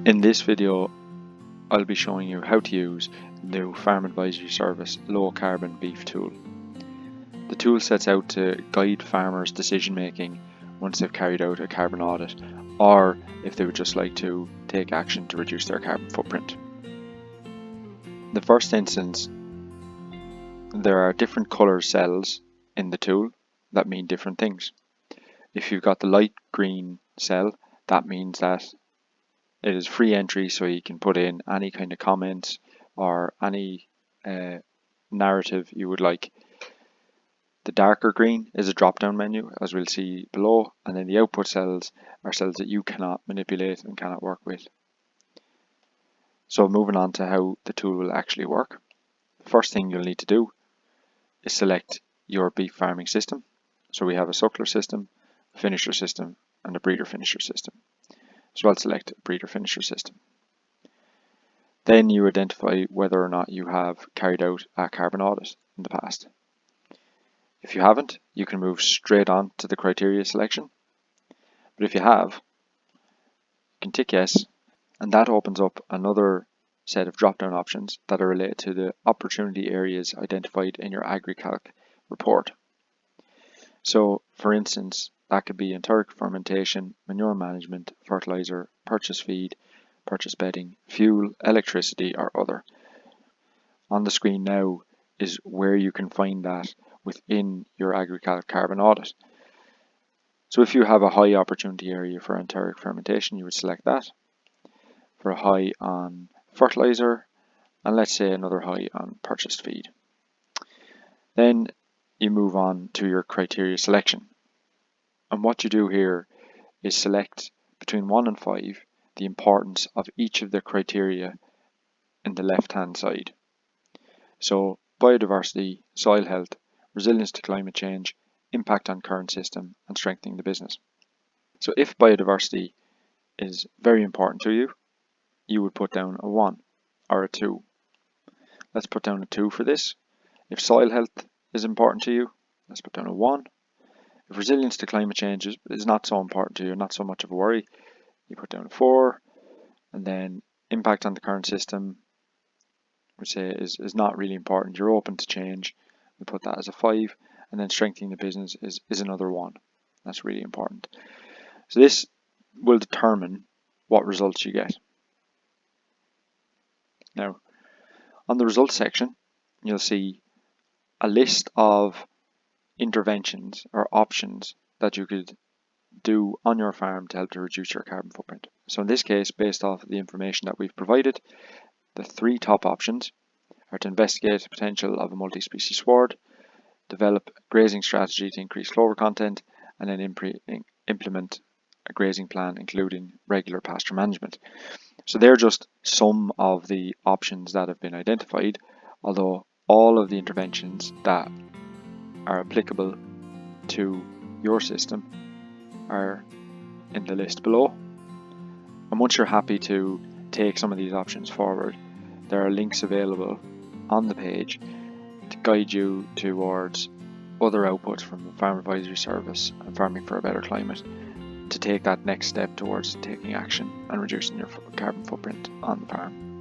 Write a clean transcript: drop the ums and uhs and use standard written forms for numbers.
In this video, I'll be showing you how to use the new Farm Advisory Service Low Carbon Beef tool. The tool sets out to guide farmers' decision making once they've carried out a carbon audit, or if they would just like to take action to reduce their carbon footprint. In the first instance, there are different colour cells in the tool that mean different things. If you've got the light green cell, that means that it is free entry, so you can put in any kind of comments or any narrative you would like. The darker green is a drop-down menu, as we'll see below, and then the output cells are cells that you cannot manipulate and cannot work with. So moving on to how the tool will actually work. The first thing you'll need to do is select your beef farming system. So we have a suckler system, a finisher system, and a breeder finisher system. So I'll select a breeder finisher system. Then you identify whether or not you have carried out a carbon audit in the past. If you haven't, you can move straight on to the criteria selection. But if you have, you can tick yes, and that opens up another set of drop-down options that are related to the opportunity areas identified in your AgriCalc report. So, for instance, that could be enteric fermentation, manure management, fertilizer, purchase feed, purchase bedding, fuel, electricity, or other. On the screen now is where you can find that within your AgriCalc carbon audit. So if you have a high opportunity area for enteric fermentation, you would select that. For a high on fertilizer, and let's say another high on purchased feed. Then you move on to your criteria selection. And what you do here is select between 1 and 5 the importance of each of the criteria in the left hand side. So biodiversity, soil health, resilience to climate change, impact on current system, and strengthening the business. So if biodiversity is very important to you, you would put down a 1 or a 2. Let's put down a 2 for this. If soil health is important to you, let's put down a 1. If resilience to climate change is not so important to you, not so much of a worry, you put down a 4. And then impact on the current system, we say is not really important, you're open to change, we put that as a 5. And then strengthening the business is another 1. That's really important. So this will determine what results you get. Now, on the results section, you'll see a list of interventions or options that you could do on your farm to help to reduce your carbon footprint. So in this case, based off the information that we've provided, the 3 top options are to investigate the potential of a multi-species sward, develop a grazing strategy to increase clover content, and then implement a grazing plan including regular pasture management. So they're just some of the options that have been identified, although all of the interventions that are applicable to your system are in the list below. And once you're happy to take some of these options forward, there are links available on the page to guide you towards other outputs from the Farm Advisory Service and Farming for a Better Climate to take that next step towards taking action and reducing your carbon footprint on the farm.